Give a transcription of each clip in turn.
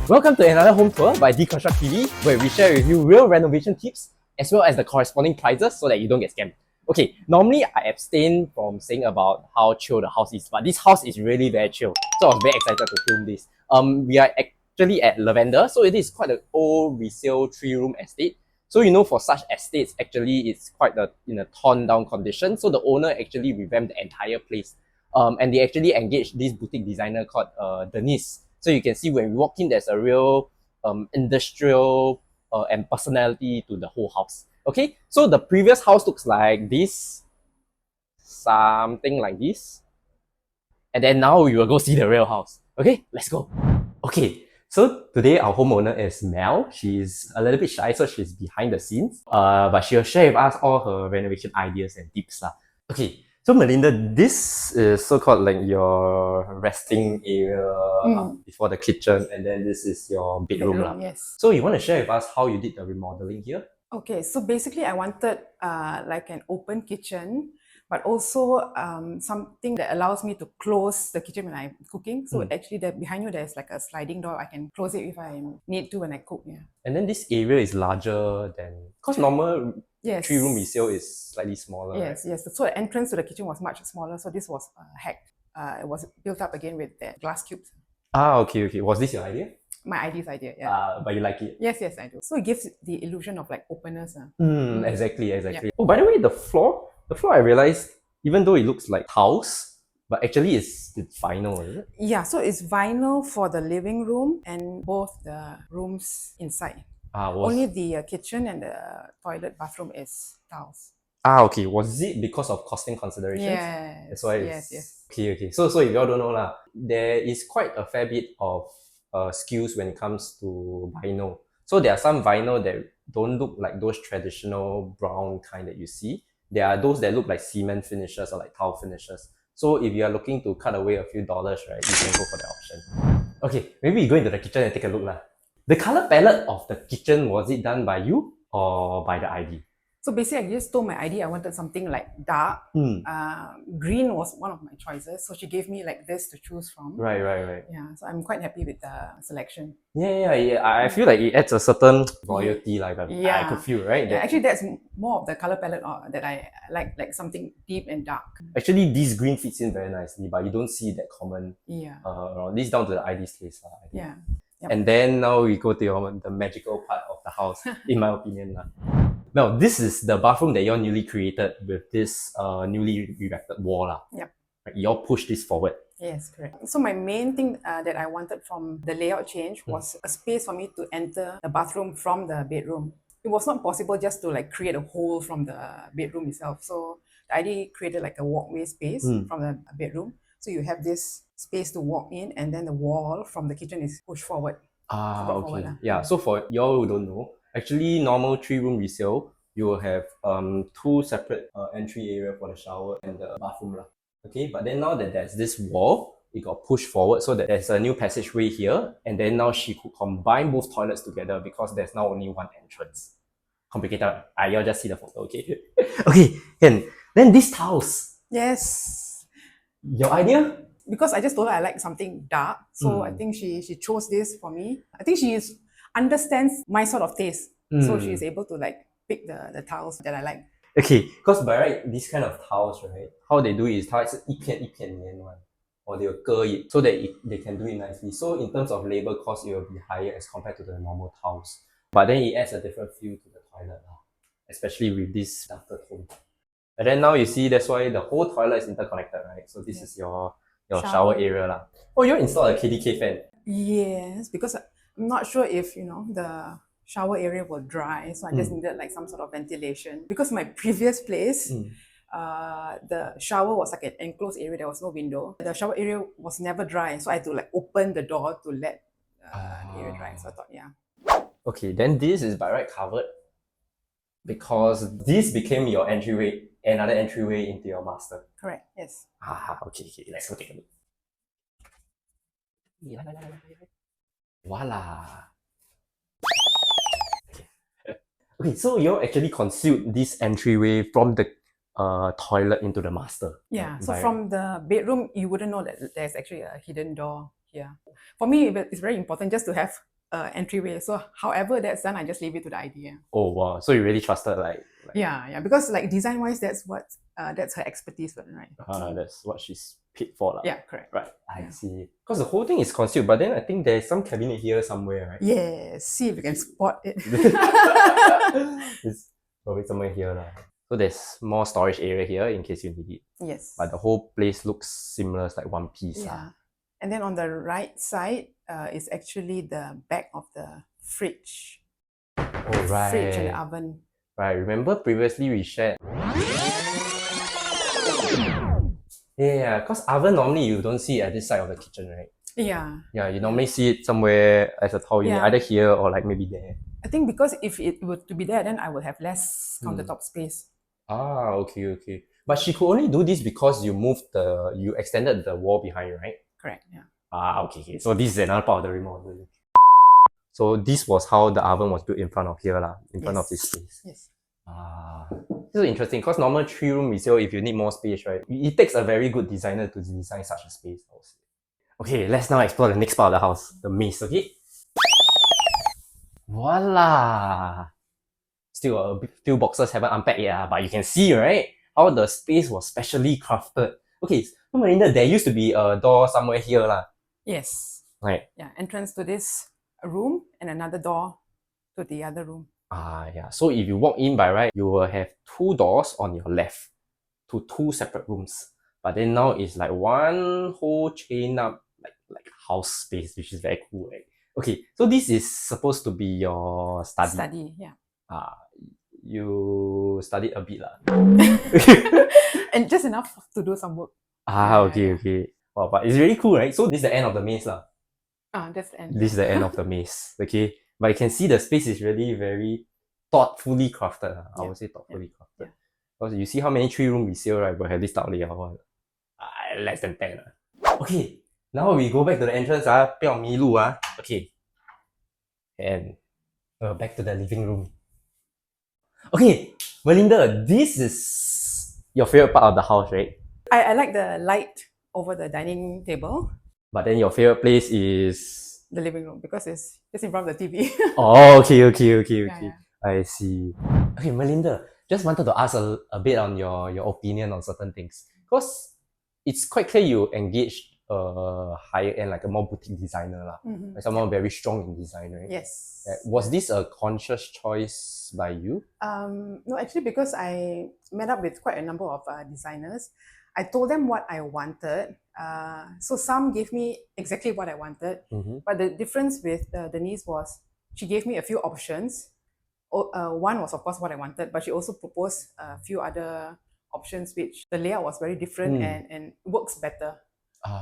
Welcome to another home tour by Deconstruct TV, where we share with you real renovation tips as well as the corresponding prices so that you don't get scammed. Okay, normally I abstain from saying about how chill the house is, but this house is really very chill. So I was very excited to film this. We are actually at Lavender, so it is quite an old resale 3-room estate. So for such estates, actually it's quite in a torn down condition. So the owner actually revamped the entire place. And they actually engaged this boutique designer called Denise. So you can see when we walk in, there's a real industrial and personality to the whole house. Okay, so the previous house looks like this, something like this. And then now we will go see the real house. Okay, let's go. Okay, so today our homeowner is Mel. She's a little bit shy, so she's behind the scenes. But she'll share with us all her renovation ideas and tips. Okay, so Melinda, this is so-called like your resting area before the kitchen, and then this is your bedroom. Yes. So you want to share with us how you did the remodeling here? Okay, so basically I wanted like an open kitchen, but also something that allows me to close the kitchen when I'm cooking. So actually behind you there's like a sliding door. I can close it if I need to when I cook. Yeah. And then this area is larger than, because normal Yes. 3-room resale is slightly smaller. Yes, right? yes. So the entrance to the kitchen was much smaller. So this was hacked. It was built up again with the glass cubes. Ah, okay. Was this your idea? My idea, yeah. But you like it? Yes, I do. So it gives the illusion of like openness. Exactly. Yeah. Oh, by the way, the floor I realized, even though it looks like tiles, but actually it's vinyl, is it? Yeah, so it's vinyl for the living room and both the rooms inside. Only the kitchen and the toilet bathroom is tiles. Okay. Was it because of costing considerations? Yes. That's why Yes. Okay. So if you all don't know there is quite a fair bit of skews when it comes to vinyl. So there are some vinyl that don't look like those traditional brown kind that you see. There are those that look like cement finishes or like tile finishes. So if you are looking to cut away a few dollars, right, you can go for the option. Okay, maybe you go into the kitchen and take a look. The color palette of the kitchen, was it done by you or by the ID? So basically, I just told my ID I wanted something like dark. Green was one of my choices. So she gave me like this to choose from. Right. Yeah, so I'm quite happy with the selection. Yeah. I feel like it adds a certain royalty, I could feel, right? Yeah, actually that's more of the color palette that I like something deep and dark. Actually, this green fits in very nicely, but you don't see that common. Yeah. This is down to the ID's taste. Yeah. Yep. And then now we go to the magical part of the house, in my opinion. Now, this is the bathroom that you're newly created with this newly erected wall. Yep. Right, you all push this forward. Yes, correct. So my main thing that I wanted from the layout change was a space for me to enter the bathroom from the bedroom. It was not possible just to like create a hole from the bedroom itself. So the idea created like a walkway space from the bedroom. So you have this space to walk in, and then the wall from the kitchen is pushed forward. Okay. Yeah, so for y'all who don't know, actually normal 3-room resale, you will have 2 separate entry area for the shower and the bathroom. Okay, but then now that there's this wall, it got pushed forward so that there's a new passageway here, and then now she could combine both toilets together because there's now only one entrance. Complicated. Y'all just see the photo, okay? Okay, and then these tiles. Yes. Your idea? Because I just told her I like something dark, so I think she chose this for me. I think she understands my sort of taste, so she's able to like pick the tiles that I like. Okay, because by right, these kind of tiles, right, how they do it is 它是一片一片粘 one, or they will 割 it so that they can do it nicely. So in terms of labor cost, it will be higher as compared to the normal tiles. But then it adds a different feel to the toilet, especially with this darker tone. And then now you see that's why the whole toilet is interconnected, right? So this is your shower area. Oh, you installed a KDK fan. Yes, because I'm not sure if the shower area will dry, so I just needed like some sort of ventilation. Because my previous place, the shower was like an enclosed area. There was no window. The shower area was never dry, so I had to like open the door to let the area dry. So I thought, yeah. Okay, then this is by right covered because this became your entryway, another entryway into your master. Correct. Yes. Okay. Let's go take a look. Voila. Okay, so you actually concealed this entryway from the toilet into the master. Yeah, so from the bedroom, you wouldn't know that there's actually a hidden door here. For me, it's very important just to have an entryway. So however that's done, I just leave it to the idea. Oh wow, so you really trusted Yeah, because like design wise, that's what that's her expertise, right? that's what she's paid for lah. Yeah, correct. Right, I Yeah. see. Because the whole thing is concealed, but then I think there's some cabinet here somewhere, right? Yes, see if you can spot it. It's probably somewhere here lah. So there's more storage area here in case you need it. Yes. But the whole place looks similar, it's like one piece. Yeah. And then on the right side is actually the back of the fridge. Oh, right. Fridge and the oven. Right, remember previously we shared. Yeah, because oven normally you don't see it at this side of the kitchen, right? Yeah. Yeah, you normally see it somewhere as a tall unit, Yeah. either here or like maybe there. I think because if it were to be there, then I will have less countertop space. Ah, okay. But she could only do this because you extended the wall behind, right? Correct, yeah. Ah, okay. So this is another part of the remodel. So this was how the oven was built in front of here lah, in front of this space. Yes. Ah, this is interesting because normal 3-room resale, if you need more space, right, it takes a very good designer to design such a space. I would say. Okay, let's now explore the next part of the house, the maze. Okay. Voila! Still a few boxes haven't unpacked yet, but you can see, right, how the space was specially crafted. Okay, so Melinda, there used to be a door somewhere here lah. Yes. Right. Yeah, entrance to this room and another door to the other room. Ah, yeah. So if you walk in by right, you will have 2 doors on your left to 2 separate rooms. But then now it's like one whole chain up like house space, which is very cool, right? Okay, so this is supposed to be your study. Yeah. You studied a bit lah. And just enough to do some work. Okay. Wow, but it's really cool, right? So this is the end of the maze lah. That's the end. This is the end of the maze, okay? But you can see the space is really very thoughtfully crafted. I would say thoughtfully crafted. Because you see how many 3-room resale, right, will have this type of layout. Less than 10. Okay, now we go back to the entrance. 不要迷路 Okay. And back to the living room. Okay, Melinda, this is your favorite part of the house, right? I like the light over the dining table. But then your favorite place is the living room because it's just in front of the TV. Oh, okay. Yeah. I see. Okay, Melinda, just wanted to ask a bit on your opinion on certain things. Because it's quite clear you engaged a higher end, like a more boutique designer lah. Like someone very strong in design, right? Yes. Was this a conscious choice by you? No, actually, because I met up with quite a number of designers, I told them what I wanted. So some gave me exactly what I wanted, but the difference with Denise was she gave me a few options. One was of course what I wanted, but she also proposed a few other options which the layout was very different and works better.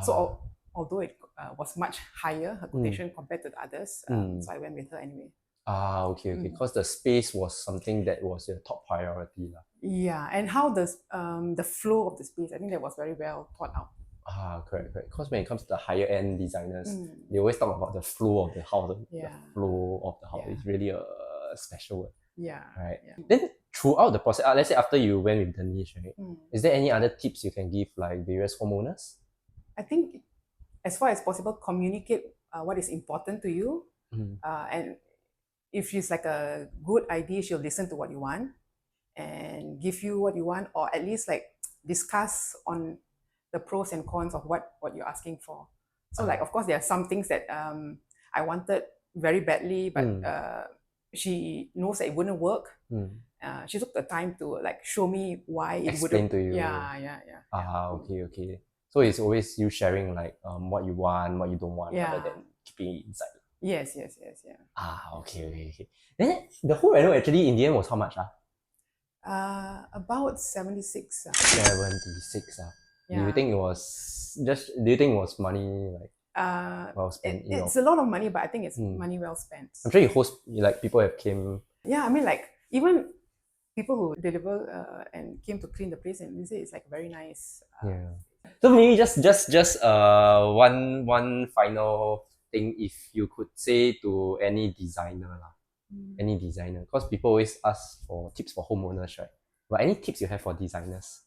So although it was much higher, her quotation compared to the others, so I went with her anyway. Okay. Because the space was something that was your top priority lah. Yeah, and how the flow of the space, I think that was very well thought out. Correct. Because when it comes to the higher end designers, they always talk about the flow of the house. The flow of the house is really a special word. Yeah. Right. Yeah. Then throughout the process, let's say after you went with Denise, right? Is there any other tips you can give like various homeowners? I think as far as possible, communicate what is important to you. And if she's like a good idea, she'll listen to what you want and give you what you want, or at least like discuss on the pros and cons of what you're asking for. So like, of course, there are some things that I wanted very badly, but she knows that it wouldn't work. She took the time to like show me why it wouldn't. Explain to you. Yeah. Okay. So it's always you sharing like what you want, what you don't want, rather than keeping it inside. Yes. Okay. Then the whole reno actually in the end was how much? About 76. 76. Do you think it was money like well spent? It's a lot of money, but I think it's money well spent. I'm sure like people have came. Yeah, I mean like even people who deliver and came to clean the place and they say it's like very nice. So maybe just one final thing, if you could say to any designer because people always ask for tips for homeowners, right? But any tips you have for designers?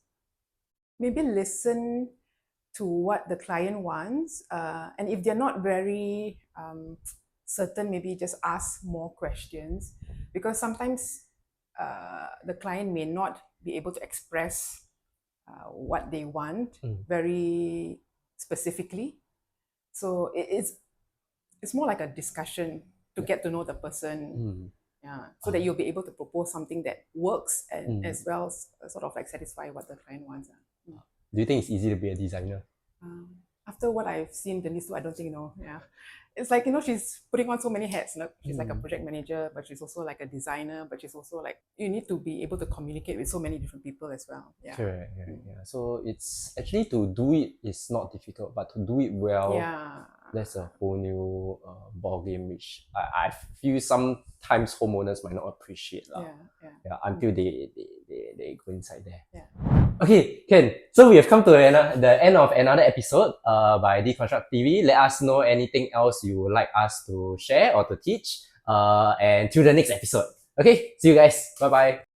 Maybe listen to what the client wants. And if they're not very certain, maybe just ask more questions, because sometimes the client may not be able to express what they want very specifically. So it's more like a discussion to get to know the person. Yeah, so that you'll be able to propose something that works and as well as sort of like satisfy what the client wants. Do you think it's easy to be a designer? After what I've seen Denise do, I don't think, yeah. It's like, she's putting on so many hats. She's like a project manager, but she's also like a designer, but she's also like, you need to be able to communicate with so many different people as well. Yeah. Correct, yeah. So it's actually, to do it is not difficult, but to do it well, that's a whole new ball game, which I feel sometimes homeowners might not appreciate. Yeah, until they go inside there. Yeah. Okay, Ken. So we have come to the end of another episode by Deconstruct TV. Let us know anything else you would like us to share or to teach. And till the next episode. Okay, see you guys. Bye bye.